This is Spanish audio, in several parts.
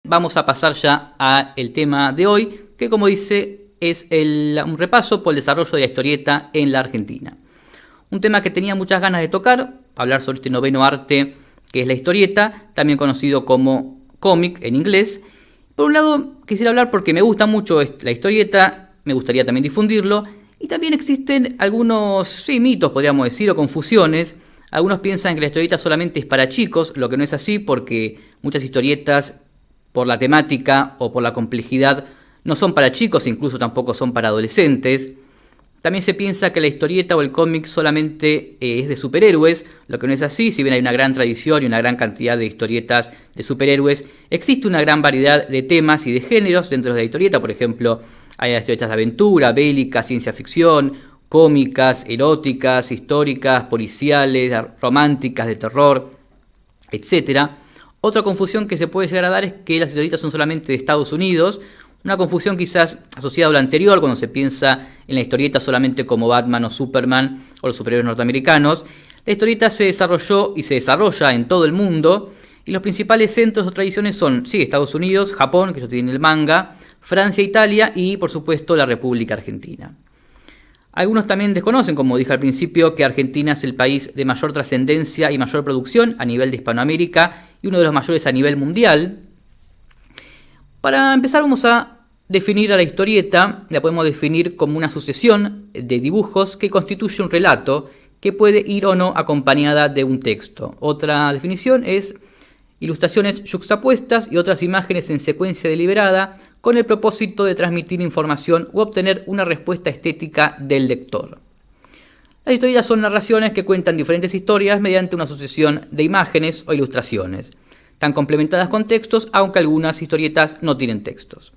Vamos a pasar ya al tema de hoy, que como dice es un repaso por el desarrollo de la historieta en la Argentina. Un tema que tenía muchas ganas de tocar, hablar sobre este noveno arte que es la historieta, también conocido como cómic en inglés. Por un lado quisiera hablar porque me gusta mucho la historieta, me gustaría también difundirlo, y también existen algunos mitos, podríamos decir, o confusiones. Algunos piensan que la historieta solamente es para chicos, lo que no es así porque muchas historietas, por la temática o por la complejidad, no son para chicos e incluso tampoco son para adolescentes. También se piensa que la historieta o el cómic solamente es de superhéroes, lo que no es así. Si bien hay una gran tradición y una gran cantidad de historietas de superhéroes, existe una gran variedad de temas y de géneros dentro de la historieta. Por ejemplo, hay historietas de aventura, bélicas, ciencia ficción, cómicas, eróticas, históricas, policiales, románticas, de terror, etcétera. Otra confusión que se puede llegar a dar es que las historietas son solamente de Estados Unidos. Una confusión quizás asociada a lo anterior, cuando se piensa en la historieta solamente como Batman o Superman o los superhéroes norteamericanos. La historieta se desarrolló y se desarrolla en todo el mundo, y los principales centros o tradiciones son, Estados Unidos, Japón, que ellos tienen el manga, Francia, Italia y, por supuesto, la República Argentina. Algunos también desconocen, como dije al principio, que Argentina es el país de mayor trascendencia y mayor producción a nivel de Hispanoamérica y uno de los mayores a nivel mundial. Para empezar vamos a definir a la historieta. La podemos definir como una sucesión de dibujos que constituye un relato que puede ir o no acompañada de un texto. Otra definición es ilustraciones yuxtapuestas y otras imágenes en secuencia deliberada con el propósito de transmitir información u obtener una respuesta estética del lector. Las historietas son narraciones que cuentan diferentes historias mediante una sucesión de imágenes o ilustraciones. Están complementadas con textos, aunque algunas historietas no tienen textos.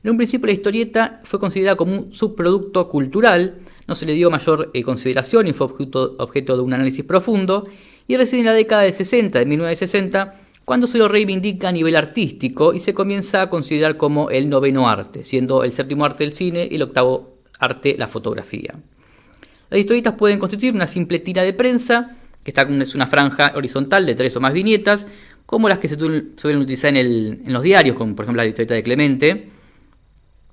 En un principio la historieta fue considerada como un subproducto cultural, no se le dio mayor consideración y fue objeto de un análisis profundo, y recién en la década de 60, de 1960, cuando se lo reivindica a nivel artístico y se comienza a considerar como el noveno arte, siendo el séptimo arte el cine y el octavo arte la fotografía. Las historietas pueden constituir una simple tira de prensa, que es una franja horizontal de 3 o más viñetas, como las que se suelen utilizar en los diarios, como por ejemplo la historieta de Clemente.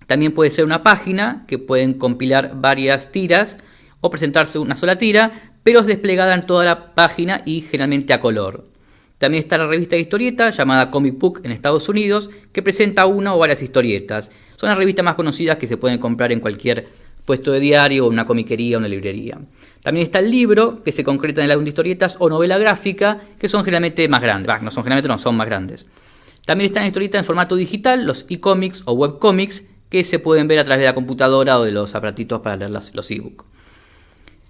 También puede ser una página, que pueden compilar varias tiras o presentarse una sola tira, pero es desplegada en toda la página y generalmente a color. También está la revista de historieta llamada Comic Book en Estados Unidos, que presenta una o varias historietas. Son las revistas más conocidas que se pueden comprar en cualquier puesto de diario, o una comiquería o una librería. También está el libro, que se concreta en el álbum de historietas, o novela gráfica, que son generalmente más grandes. Son más grandes. También están historietas en formato digital, los e-comics o webcomics, que se pueden ver a través de la computadora o de los aparatitos para leer los e-books.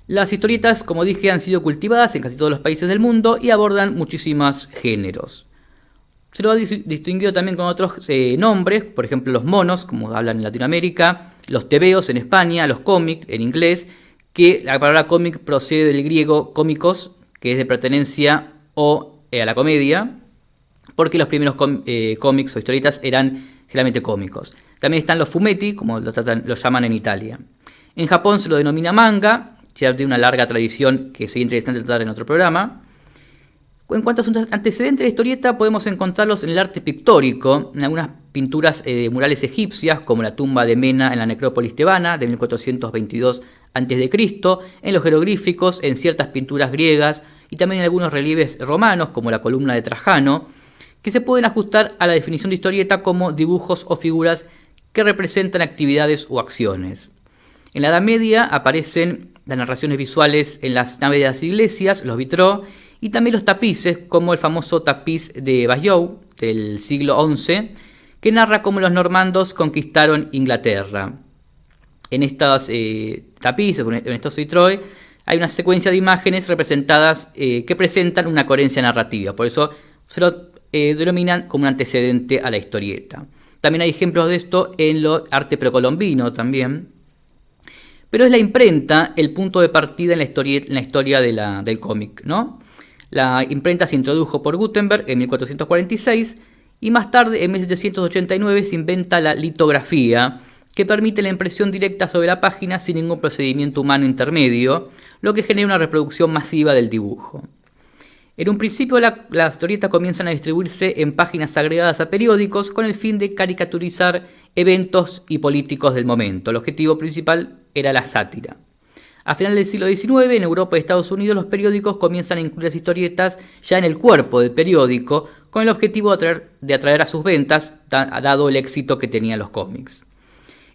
Las historietas, como dije, han sido cultivadas en casi todos los países del mundo y abordan muchísimos géneros. Se lo ha distinguido también con otros nombres, por ejemplo los monos, como hablan en Latinoamérica, los tebeos en España, los cómics en inglés, que la palabra cómic procede del griego cómicos, que es de pertenencia a la comedia, porque los primeros cómics o historietas eran generalmente cómicos. También están los fumetti, como lo llaman en Italia. En Japón se lo denomina manga, ya tiene una larga tradición que sería interesante tratar en otro programa. En cuanto a sus antecedentes de la historieta, podemos encontrarlos en el arte pictórico, en algunas pinturas de murales egipcias, como la tumba de Mena en la necrópolis tebana de 1422 a.C., en los jeroglíficos, en ciertas pinturas griegas y también en algunos relieves romanos, como la columna de Trajano, que se pueden ajustar a la definición de historieta como dibujos o figuras que representan actividades o acciones. En la Edad Media aparecen las narraciones visuales en las naves de las iglesias, los vitraux, y también los tapices, como el famoso tapiz de Bayeux del siglo XI, que narra cómo los normandos conquistaron Inglaterra. En estos tapices, en estos vitraux, hay una secuencia de imágenes representadas que presentan una coherencia narrativa, por eso se lo denominan como un antecedente a la historieta. También hay ejemplos de esto en el arte precolombino también. Pero es la imprenta el punto de partida en la historia del cómic, ¿no? La imprenta se introdujo por Gutenberg en 1446 y más tarde, en 1789, se inventa la litografía, que permite la impresión directa sobre la página sin ningún procedimiento humano intermedio, lo que genera una reproducción masiva del dibujo. En un principio las historietas comienzan a distribuirse en páginas agregadas a periódicos con el fin de caricaturizar eventos y políticos del momento. El objetivo principal era la sátira. A finales del siglo XIX, en Europa y Estados Unidos, los periódicos comienzan a incluir las historietas ya en el cuerpo del periódico con el objetivo de atraer a sus ventas, dado el éxito que tenían los cómics.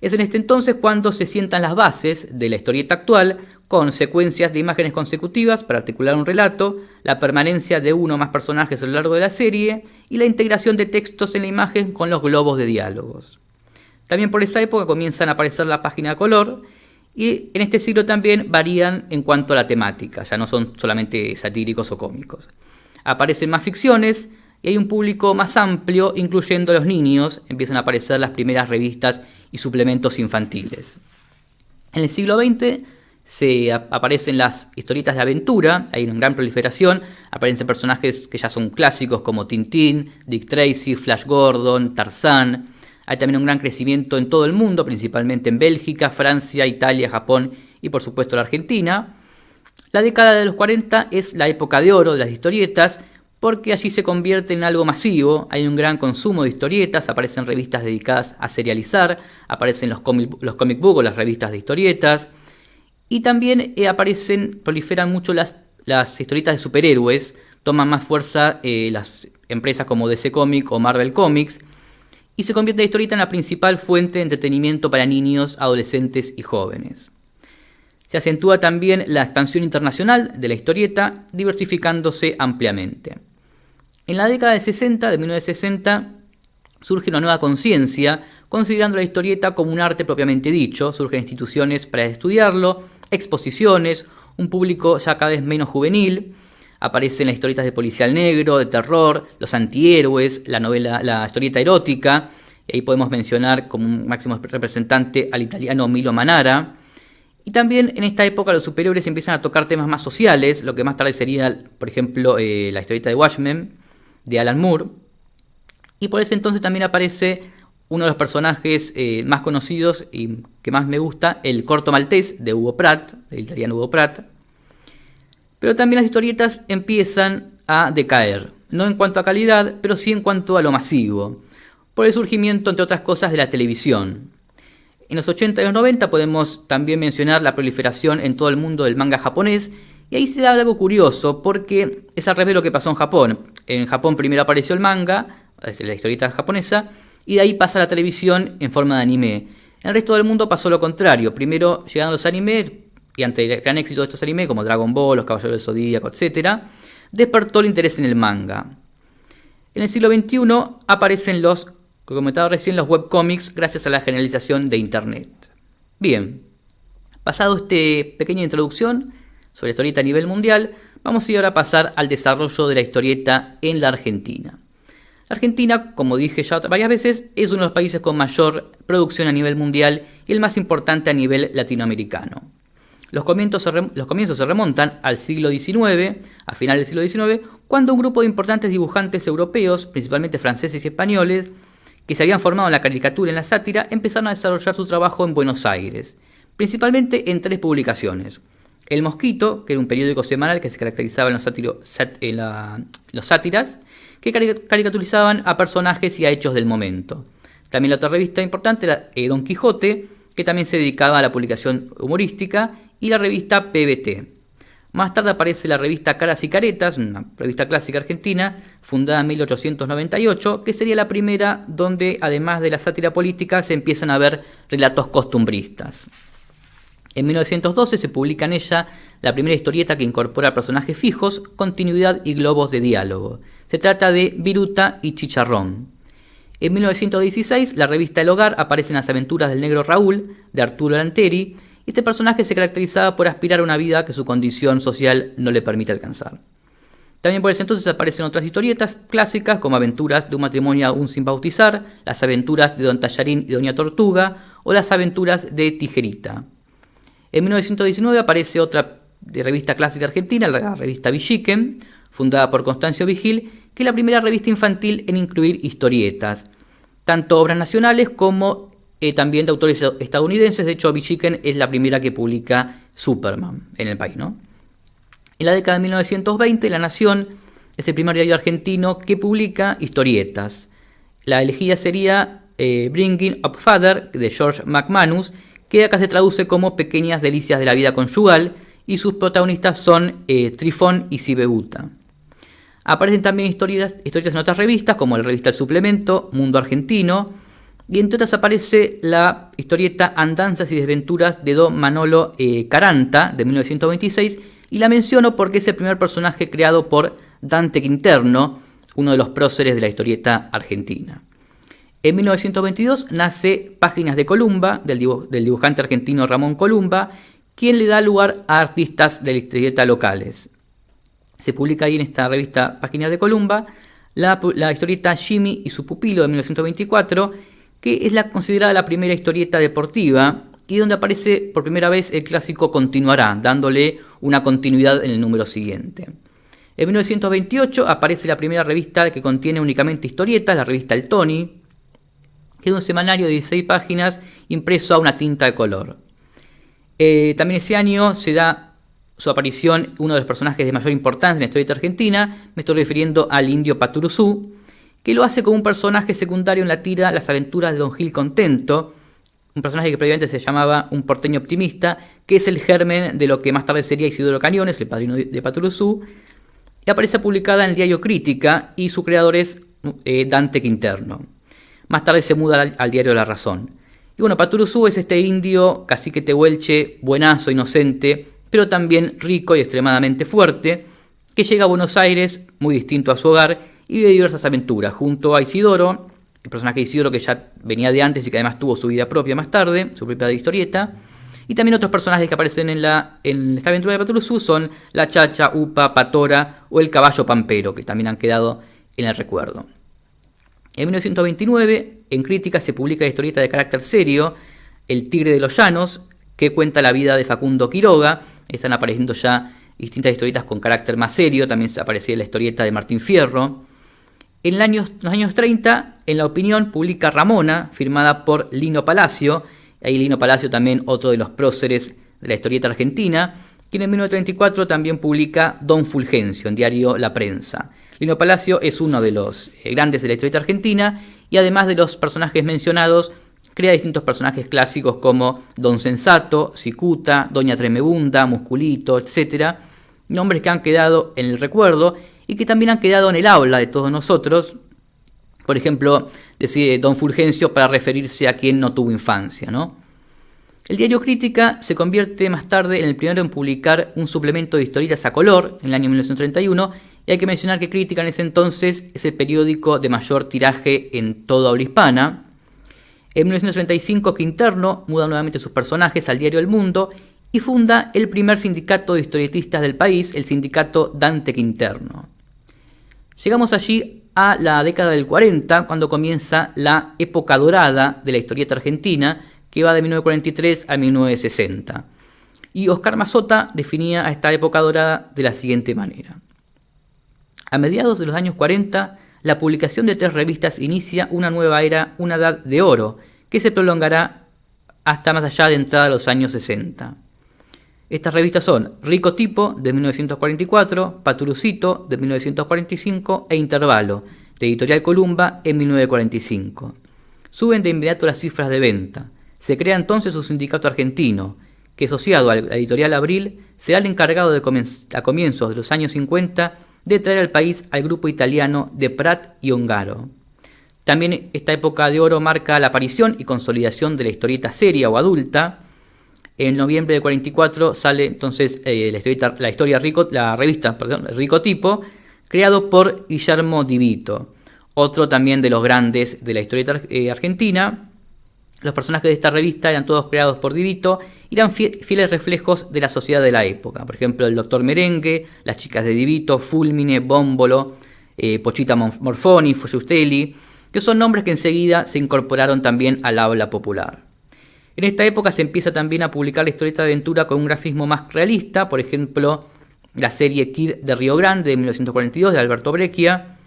Es en este entonces cuando se sientan las bases de la historieta actual, con secuencias de imágenes consecutivas para articular un relato, la permanencia de uno o más personajes a lo largo de la serie y la integración de textos en la imagen con los globos de diálogos. También por esa época comienzan a aparecer la página a color y en este siglo también varían en cuanto a la temática, ya no son solamente satíricos o cómicos. Aparecen más ficciones y hay un público más amplio, incluyendo a los niños, empiezan a aparecer las primeras revistas y suplementos infantiles. En el siglo XX aparecen las historietas de aventura, hay una gran proliferación, aparecen personajes que ya son clásicos como Tintín, Dick Tracy, Flash Gordon, Tarzán. Hay también un gran crecimiento en todo el mundo, principalmente en Bélgica, Francia, Italia, Japón y por supuesto la Argentina. La década de los 40 es la época de oro de las historietas, porque allí se convierte en algo masivo, hay un gran consumo de historietas, aparecen revistas dedicadas a serializar, aparecen los comic book o las revistas de historietas, y también proliferan mucho las historietas de superhéroes, toman más fuerza las empresas como DC Comics o Marvel Comics, y se convierte la historieta en la principal fuente de entretenimiento para niños, adolescentes y jóvenes. Se acentúa también la expansión internacional de la historieta, diversificándose ampliamente. En la década de 1960, surge una nueva conciencia, considerando la historieta como un arte propiamente dicho. Surgen instituciones para estudiarlo, exposiciones, un público ya cada vez menos juvenil. Aparecen las historietas de policial negro, de terror, los antihéroes, la historieta erótica. Y ahí podemos mencionar como un máximo representante al italiano Milo Manara. Y también en esta época los superhéroes empiezan a tocar temas más sociales, lo que más tarde sería, por ejemplo, la historieta de Watchmen, de Alan Moore. Y por ese entonces también aparece uno de los personajes más conocidos y que más me gusta, el corto maltés de Hugo Pratt, del italiano Hugo Pratt. Pero también las historietas empiezan a decaer, no en cuanto a calidad, pero sí en cuanto a lo masivo, por el surgimiento, entre otras cosas, de la televisión. En los 80 y los 90 podemos también mencionar la proliferación en todo el mundo del manga japonés, y ahí se da algo curioso, porque es al revés de lo que pasó en Japón. En Japón primero apareció el manga, es la historieta japonesa, y de ahí pasa a la televisión en forma de anime. En el resto del mundo pasó lo contrario. Primero llegaron los animes, y ante el gran éxito de estos animes, como Dragon Ball, Los Caballeros del Zodíaco, etc., despertó el interés en el manga. En el siglo XXI aparecen los, como comentaba recién, los webcomics gracias a la generalización de Internet. Bien, pasado esta pequeña introducción sobre la historieta a nivel mundial, vamos a ahora a pasar al desarrollo de la historieta en la Argentina. La Argentina, como dije ya varias veces, es uno de los países con mayor producción a nivel mundial y el más importante a nivel latinoamericano. Los comienzos se remontan al siglo XIX, a finales del siglo XIX, cuando un grupo de importantes dibujantes europeos, principalmente franceses y españoles, que se habían formado en la caricatura y en la sátira, empezaron a desarrollar su trabajo en Buenos Aires, principalmente en 3 publicaciones. El Mosquito, que era un periódico semanal que se caracterizaba en los sátiras, que caricaturizaban a personajes y a hechos del momento. También la otra revista importante era Don Quijote, que también se dedicaba a la publicación humorística, y la revista PBT. Más tarde aparece la revista Caras y Caretas, una revista clásica argentina, fundada en 1898, que sería la primera donde, además de la sátira política, se empiezan a ver relatos costumbristas. En 1912 se publica en ella la primera historieta que incorpora personajes fijos, continuidad y globos de diálogo. Se trata de Viruta y Chicharrón. En 1916, la revista El Hogar aparece en las aventuras del negro Raúl, de Arturo Lanteri. Este personaje se caracterizaba por aspirar a una vida que su condición social no le permite alcanzar. También por ese entonces aparecen otras historietas clásicas como Aventuras de un matrimonio aún sin bautizar, Las aventuras de Don Tallarín y Doña Tortuga o Las aventuras de Tijerita. En 1919 aparece otra revista clásica argentina, la revista Villiquen, fundada por Constancio Vigil, que es la primera revista infantil en incluir historietas, tanto obras nacionales como también de autores estadounidenses. De hecho, Villiquen es la primera que publica Superman en el país, ¿no? En la década de 1920, La Nación es el primer diario argentino que publica historietas. La elegida sería Bringing Up Father, de George McManus, que acá se traduce como Pequeñas delicias de la vida conyugal, y sus protagonistas son Trifón y Sibebuta. Aparecen también historietas en otras revistas, como la revista El Suplemento, Mundo Argentino, y entre otras aparece la historieta Andanzas y Desventuras de Don Manolo Caranta, de 1926, y la menciono porque es el primer personaje creado por Dante Quinterno, uno de los próceres de la historieta argentina. En 1922 nace Páginas de Columba, del dibujante argentino Ramón Columba, quien le da lugar a artistas de la historieta locales. Se publica ahí en esta revista Páginas de Columba la historieta Jimmy y su pupilo de 1924, que es considerada la primera historieta deportiva y donde aparece por primera vez el clásico Continuará, dándole una continuidad en el número siguiente. En 1928 aparece la primera revista que contiene únicamente historietas, la revista El Tony, que es un semanario de 16 páginas impreso a una tinta de color. También ese año se da su aparición uno de los personajes de mayor importancia en la historieta argentina, me estoy refiriendo al indio Paturuzú, que lo hace como un personaje secundario en la tira Las aventuras de Don Gil Contento, un personaje que previamente se llamaba Un porteño optimista, que es el germen de lo que más tarde sería Isidoro Cañones, el padrino de Paturuzú, y aparece publicada en el diario Crítica, y su creador es Dante Quinterno. Más tarde se muda al diario La Razón. Y bueno, Paturuzú es este indio cacique tehuelche, buenazo, inocente, pero también rico y extremadamente fuerte, que llega a Buenos Aires, muy distinto a su hogar, y vive diversas aventuras, junto a Isidoro, el personaje de Isidoro que ya venía de antes y que además tuvo su vida propia más tarde, su propia historieta, y también otros personajes que aparecen en esta aventura de Paturuzú son la Chacha, Upa, Patora o el caballo Pampero, que también han quedado en el recuerdo. En 1929, en Crítica se publica la historieta de carácter serio, El Tigre de los Llanos, que cuenta la vida de Facundo Quiroga. Están apareciendo ya distintas historietas con carácter más serio, también aparecía la historieta de Martín Fierro. En los años 30, en La Opinión, publica Ramona, firmada por Lino Palacio. Ahí Lino Palacio también otro de los próceres de la historieta argentina, quien en 1934 también publica Don Fulgencio, en diario La Prensa. Lino Palacio es uno de los grandes de la historieta argentina y además de los personajes mencionados, crea distintos personajes clásicos como Don Sensato, Cicuta, Doña Tremebunda, Musculito, etc. Nombres que han quedado en el recuerdo y que también han quedado en el habla de todos nosotros. Por ejemplo, decide Don Fulgencio para referirse a quien no tuvo infancia, ¿no? El diario Crítica se convierte más tarde en el primero en publicar un suplemento de historietas a color en el año 1931, y hay que mencionar que Crítica en ese entonces es el periódico de mayor tiraje en toda habla hispana. En 1935 Quinterno muda nuevamente sus personajes al diario El Mundo y funda el primer sindicato de historietistas del país, el sindicato Dante Quinterno. Llegamos allí a la década del 40, cuando comienza la época dorada de la historieta argentina, que va de 1943 a 1960. Y Oscar Mazota definía a esta época dorada de la siguiente manera. A mediados de los años 40, la publicación de 3 revistas inicia una nueva era, una edad de oro, que se prolongará hasta más allá de entrada a los años 60. Estas revistas son Rico Tipo, de 1944, Paturucito, de 1945, e Intervalo, de Editorial Columba, en 1945. Suben de inmediato las cifras de venta. Se crea entonces un sindicato argentino, que asociado a la Editorial Abril, será el encargado a comienzos de los años 50 de traer al país al grupo italiano de Prat y Ongaro. También esta época de oro marca la aparición y consolidación de la historieta seria o adulta. En noviembre del 44 sale entonces la revista Rico Tipo, creado por Guillermo Di Vito, otro también de los grandes de la historieta argentina. Los personajes de esta revista eran todos creados por Di Vito y eran fieles reflejos de la sociedad de la época. Por ejemplo, el Doctor Merengue, las chicas de Di Vito, Fulmine, Bómbolo, Pochita Morfoni, Fusiustelli, que son nombres que enseguida se incorporaron también al habla popular. En esta época se empieza también a publicar la historieta de aventura con un grafismo más realista, por ejemplo, la serie Kid de Río Grande de 1942 de Alberto Breccia,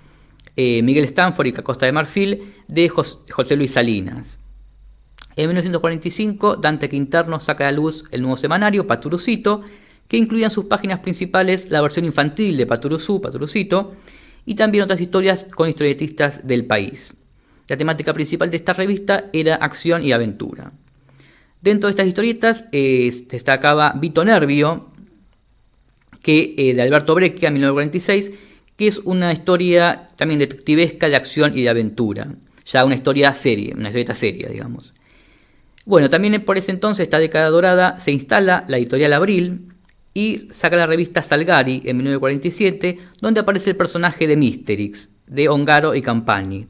Miguel Stanford y Costa de Marfil de José Luis Salinas. En 1945, Dante Quinterno saca a la luz el nuevo semanario Paturucito, que incluía en sus páginas principales la versión infantil de Paturucito, y también otras historias con historietistas del país. La temática principal de esta revista era acción y aventura. Dentro de estas historietas destacaba Vito Nervio, de Alberto Breccia, 1946, que es una historia también detectivesca de acción y de aventura. Ya una historia seria, una historieta seria, digamos. Bueno, también por ese entonces, esta década dorada, se instala la editorial Abril y saca la revista Salgari en 1947, donde aparece el personaje de Mysterix, de Ongaro y Campani.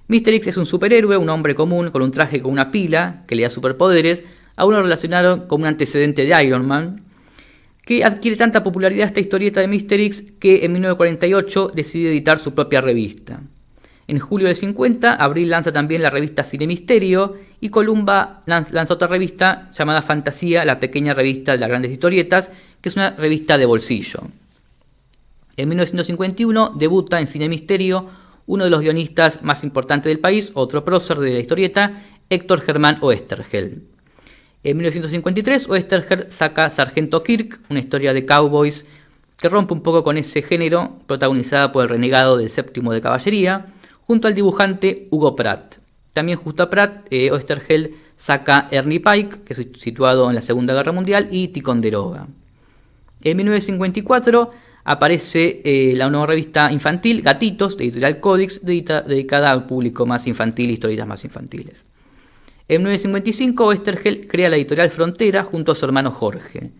Mysterix es un superhéroe, un hombre común con un traje con una pila que le da superpoderes, a uno relacionado con un antecedente de Iron Man, que adquiere tanta popularidad esta historieta de Mysterix que en 1948 decide editar su propia revista. En julio del 50, Abril lanza también la revista Cine Misterio y Columba lanza otra revista llamada Fantasía, la pequeña revista de las grandes historietas, que es una revista de bolsillo. En 1951 debuta en Cine Misterio uno de los guionistas más importantes del país, otro prócer de la historieta, Héctor Germán Oesterheld. En 1953, Oesterheld saca Sargento Kirk, una historia de cowboys que rompe un poco con ese género, protagonizada por el renegado del séptimo de caballería, junto al dibujante Hugo Pratt. También junto a Pratt, Oesterheld saca Ernie Pike, que es situado en la Segunda Guerra Mundial, y Ticonderoga. En 1954 aparece la nueva revista infantil Gatitos, de Editorial Codex, dedicada al público más infantil y historietas más infantiles. En 1955 Oesterheld crea la Editorial Frontera junto a su hermano Jorge.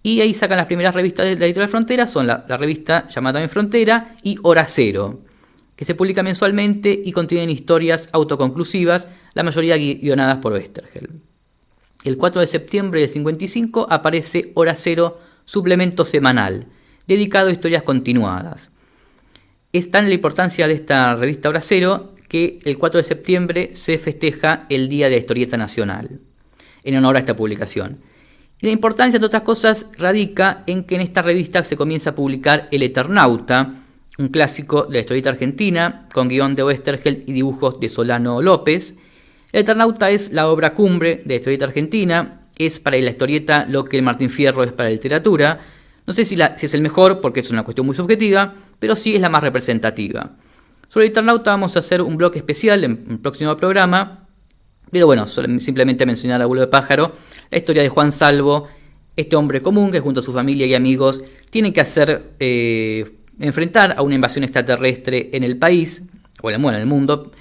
Y ahí sacan las primeras revistas de la Editorial Frontera, son la revista llamada también Frontera y Hora Cero, que se publica mensualmente y contienen historias autoconclusivas, la mayoría guionadas por Oesterheld. El 4 de septiembre del 55 aparece Hora Cero, suplemento semanal, dedicado a historias continuadas. Es tan la importancia de esta revista Hora Cero que el 4 de septiembre se festeja el Día de la Historieta Nacional, en honor a esta publicación. Y la importancia, entre otras cosas, radica en que en esta revista se comienza a publicar El Eternauta, un clásico de la historieta argentina, con guión de Oesterheld y dibujos de Solano López. El Eternauta es la obra cumbre de la historieta argentina, es para la historieta lo que el Martín Fierro es para la literatura. No sé si es el mejor, porque es una cuestión muy subjetiva, pero sí es la más representativa. Sobre el Eternauta vamos a hacer un bloque especial en el próximo programa, pero bueno, simplemente mencionar a vuelo de pájaro la historia de Juan Salvo, este hombre común que junto a su familia y amigos tiene que enfrentar a una invasión extraterrestre en el país, o en el mundo,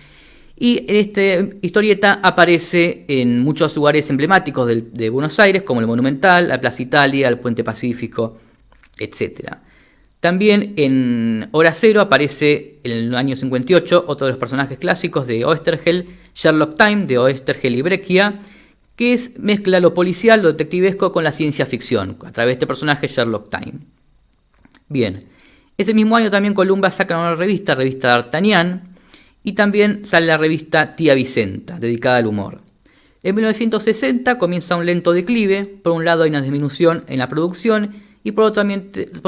y en esta historieta aparece en muchos lugares emblemáticos de Buenos Aires, como el Monumental, la Plaza Italia, el Puente Pacífico, etc. También en Hora Cero aparece en el año 58 otro de los personajes clásicos de Oesterheld, Sherlock Time, de Oesterheld y Breccia, que mezcla lo policial, lo detectivesco con la ciencia ficción, a través de este personaje Sherlock Time. Bien, ese mismo año también Columba saca una revista D'Artagnan, y también sale la revista Tía Vicenta, dedicada al humor. En 1960 comienza un lento declive, por un lado hay una disminución en la producción y por otro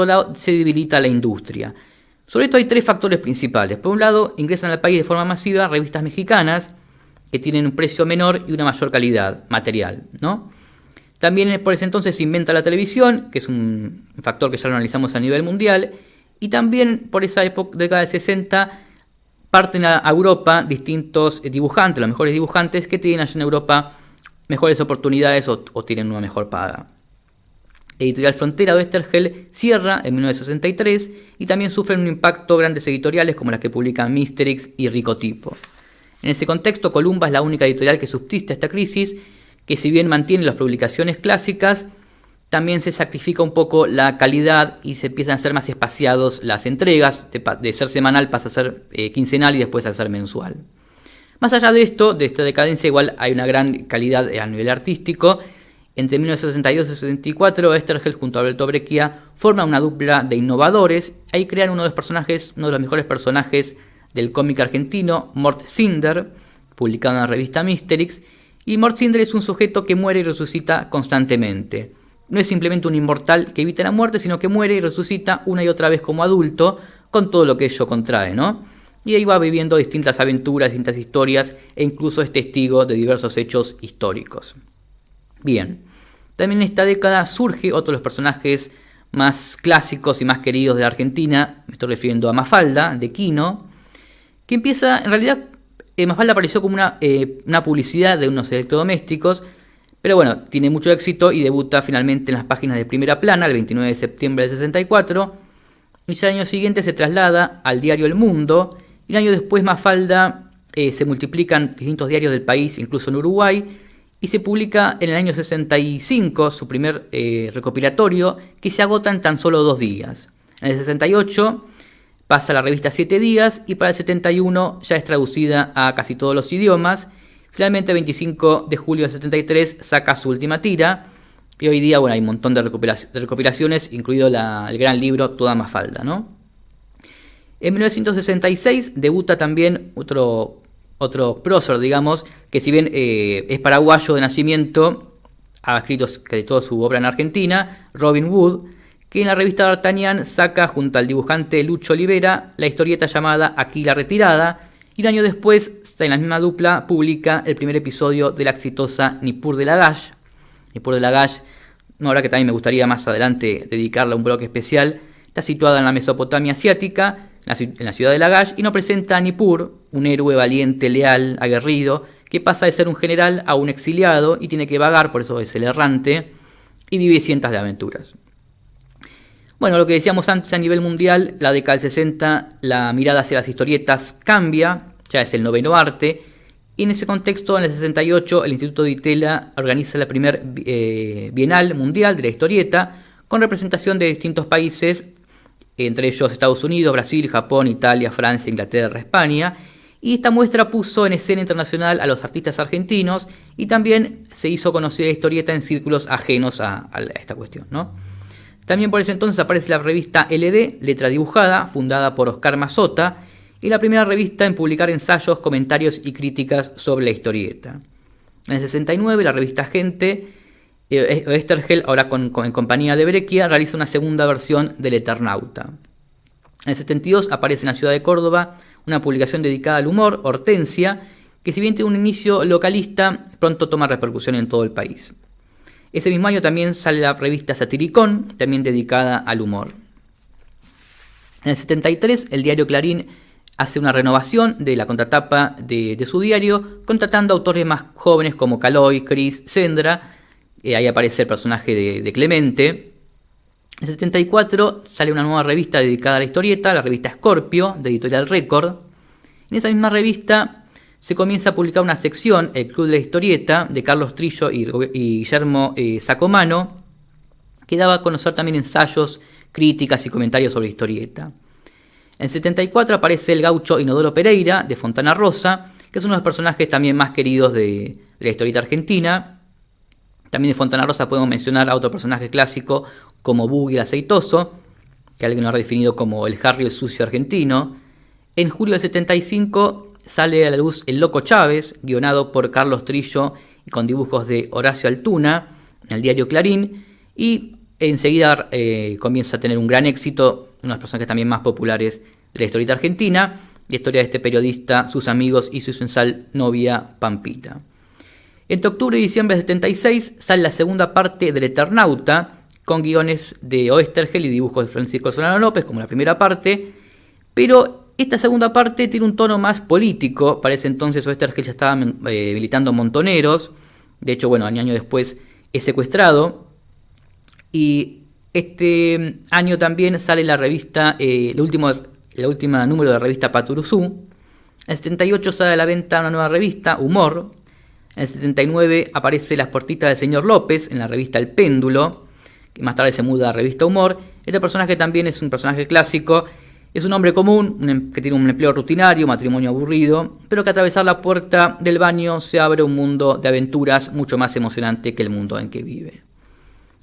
lado se debilita la industria. Sobre esto hay tres factores principales. Por un lado, ingresan al país de forma masiva revistas mexicanas que tienen un precio menor y una mayor calidad material, ¿no? También por ese entonces se inventa la televisión, que es un factor que ya lo analizamos a nivel mundial, y también por esa época, década del 60, parten a Europa distintos dibujantes, los mejores dibujantes que tienen allá en Europa mejores oportunidades o tienen una mejor paga. Editorial Frontera de Oesterheld cierra en 1963 y también sufren un impacto grandes editoriales como las que publican Mysterix y Ricotipo. En ese contexto, Columba es la única editorial que subsiste a esta crisis, que si bien mantiene las publicaciones clásicas, también se sacrifica un poco la calidad y se empiezan a ser más espaciados las entregas, de ser semanal pasa a ser quincenal y después a ser mensual. Más allá de esto, de esta decadencia, igual hay una gran calidad a nivel artístico. Entre 1962 y 1964, Oesterheld junto a Alberto Breccia forman una dupla de innovadores. Ahí crean uno de los mejores personajes del cómic argentino, Mort Cinder, publicado en la revista Mysterix. Y Mort Cinder es un sujeto que muere y resucita constantemente. No es simplemente un inmortal que evita la muerte, sino que muere y resucita una y otra vez como adulto, con todo lo que ello contrae, ¿no? Y ahí va viviendo distintas aventuras, distintas historias, e incluso es testigo de diversos hechos históricos. Bien, también en esta década surge otro de los personajes más clásicos y más queridos de la Argentina. Me estoy refiriendo a Mafalda, de Quino, que empieza, en realidad, Mafalda apareció como una publicidad de unos electrodomésticos, pero bueno, tiene mucho éxito y debuta finalmente en las páginas de Primera Plana el 29 de septiembre del 64, y ya el año siguiente se traslada al diario El Mundo, y un año después Mafalda se multiplican distintos diarios del país, incluso en Uruguay, y se publica en el año 65 su primer recopilatorio, que se agota en tan solo 2 días. En el 68 pasa a la revista 7 días y para el 71 ya es traducida a casi todos los idiomas. Finalmente, el 25 de julio del 73 saca su última tira y hoy día hay un montón de recopilaciones, incluido el gran libro Toda Mafalda, ¿no? En 1966 debuta también otro prócer, digamos, que si bien es paraguayo de nacimiento, ha escrito casi toda su obra en Argentina, Robin Wood, que en la revista D'Artagnan saca junto al dibujante Lucho Olivera la historieta llamada Aquí la Retirada, y un año después, en la misma dupla, publica el primer episodio de la exitosa Nippur de Lagash. Nippur de Lagash, una obra que también me gustaría más adelante dedicarle a un bloque especial, está situada en la Mesopotamia asiática, en la ciudad de Lagash, y nos presenta a Nippur, un héroe valiente, leal, aguerrido, que pasa de ser un general a un exiliado y tiene que vagar, por eso es el errante, y vive cientos de aventuras. Bueno, lo que decíamos antes, a nivel mundial, la década del 60, la mirada hacia las historietas cambia, ya es el noveno arte, y en ese contexto, en el 68, el Instituto Di Tella organiza la primer Bienal Mundial de la Historieta, con representación de distintos países, entre ellos Estados Unidos, Brasil, Japón, Italia, Francia, Inglaterra, España, y esta muestra puso en escena internacional a los artistas argentinos y también se hizo conocida la historieta en círculos ajenos a esta cuestión, ¿no? También por ese entonces aparece la revista LD, Letra Dibujada, fundada por Oscar Mazota, y la primera revista en publicar ensayos, comentarios y críticas sobre la historieta. En el 69 la revista Gente, Oesterheld, ahora en compañía de Breccia, realiza una segunda versión del Eternauta. En el 72 aparece en la ciudad de Córdoba una publicación dedicada al humor, Hortensia, que si bien tiene un inicio localista, pronto toma repercusión en todo el país. Ese mismo año también sale la revista Satiricón, también dedicada al humor. En el 73 el diario Clarín hace una renovación de la contratapa de su diario, contratando autores más jóvenes como Caloi, Cris, Sendra. Ahí aparece el personaje de Clemente. En el 74 sale una nueva revista dedicada a la historieta, la revista Scorpio, de Editorial Record. En esa misma revista se comienza a publicar una sección, el Club de la Historieta, de Carlos Trillo y Guillermo Sacomano, que daba a conocer también ensayos, críticas y comentarios sobre historieta. En el 74 aparece el gaucho Inodoro Pereira, de Fontana Rosa, que es uno de los personajes también más queridos de la historieta argentina. También de Fontana Rosa podemos mencionar a otro personaje clásico como Buggy el Aceitoso, que alguien lo ha redefinido como el Harry el Sucio argentino. En julio del 75 sale a la luz El Loco Chávez, guionado por Carlos Trillo y con dibujos de Horacio Altuna, en el diario Clarín, y enseguida comienza a tener un gran éxito, uno de los personajes también más populares de la historieta argentina, la historia de este periodista, sus amigos y su sensual novia Pampita. Entre octubre y diciembre del 76 sale la segunda parte del Eternauta, con guiones de Oesterheld y dibujos de Francisco Solano López, como la primera parte, pero esta segunda parte tiene un tono más político. Para ese entonces Oesterheld ya estaba militando Montoneros. De hecho, un año después es secuestrado. Y este año también sale la revista, la última número de la revista Paturuzú. En el 78 sale a la venta una nueva revista, Humor. En el 79 aparece Las Puertitas del Señor López en la revista El Péndulo, que más tarde se muda a la revista Humor. Este personaje también es un personaje clásico. Es un hombre común, que tiene un empleo rutinario, matrimonio aburrido, pero que al atravesar la puerta del baño se abre un mundo de aventuras mucho más emocionante que el mundo en que vive.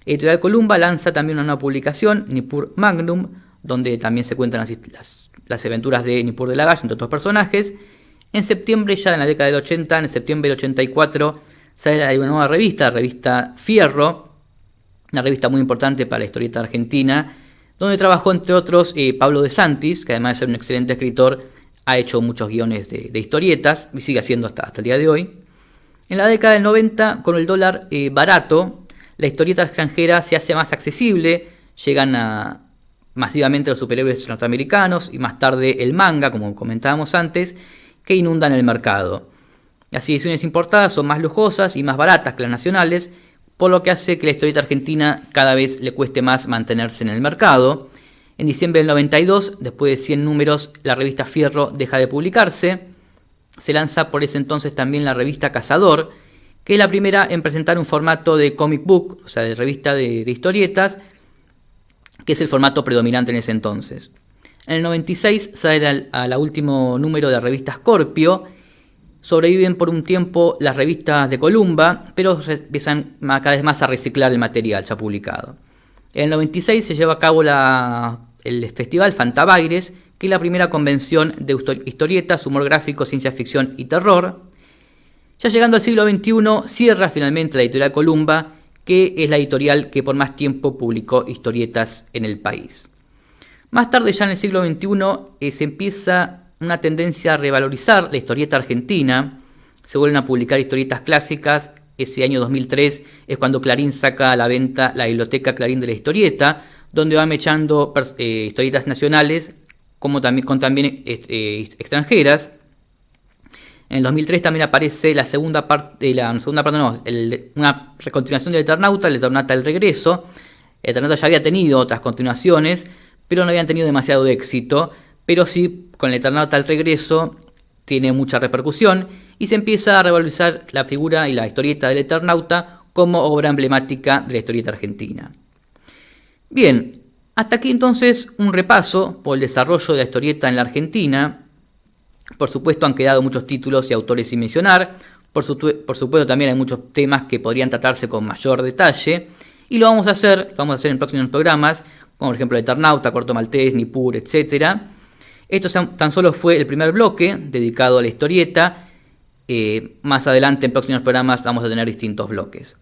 Editorial Columba lanza también una nueva publicación, Nippur Magnum, donde también se cuentan las aventuras de Nippur de Lagash, entre otros personajes. En septiembre, ya en la década del 80, en septiembre del 84, sale una nueva revista, la revista Fierro, una revista muy importante para la historieta argentina, donde trabajó entre otros Pablo de Santis, que además de ser un excelente escritor, ha hecho muchos guiones de historietas y sigue haciendo hasta el día de hoy. En la década del 90, con el dólar barato, la historieta extranjera se hace más accesible, llegan masivamente los superhéroes norteamericanos y más tarde el manga, como comentábamos antes, que inundan el mercado. Las ediciones importadas son más lujosas y más baratas que las nacionales, por lo que hace que la historieta argentina cada vez le cueste más mantenerse en el mercado. En diciembre del 92, después de 100 números, la revista Fierro deja de publicarse. Se lanza por ese entonces también la revista Cazador, que es la primera en presentar un formato de comic book, o sea, de revista de historietas, que es el formato predominante en ese entonces. En el 96 sale al último número de la revista Scorpio. Sobreviven por un tiempo las revistas de Columba, pero empiezan cada vez más a reciclar el material ya publicado. En el 96 se lleva a cabo el festival Fantabaires, que es la primera convención de historietas, humor gráfico, ciencia ficción y terror. Ya llegando al siglo XXI, cierra finalmente la editorial Columba, que es la editorial que por más tiempo publicó historietas en el país. Más tarde, ya en el siglo XXI, se empieza una tendencia a revalorizar la historieta argentina. Se vuelven a publicar historietas clásicas. Ese año 2003 es cuando Clarín saca a la venta la biblioteca Clarín de la historieta, donde va mechando historietas nacionales como también extranjeras. En el 2003 también aparece una recontinuación del Eternauta, el Eternauta del Regreso. El Eternauta ya había tenido otras continuaciones, pero no habían tenido demasiado éxito. Pero sí, con el Eternauta del Regreso tiene mucha repercusión y se empieza a revalorizar la figura y la historieta del Eternauta como obra emblemática de la historieta argentina. Bien, hasta aquí entonces un repaso por el desarrollo de la historieta en la Argentina. Por supuesto han quedado muchos títulos y autores sin mencionar. Por supuesto también hay muchos temas que podrían tratarse con mayor detalle. Y lo vamos a hacer en próximos programas, como por ejemplo el Eternauta, Corto Maltés, Nippur, etc. Esto tan solo fue el primer bloque dedicado a la historieta. Más adelante en próximos programas vamos a tener distintos bloques.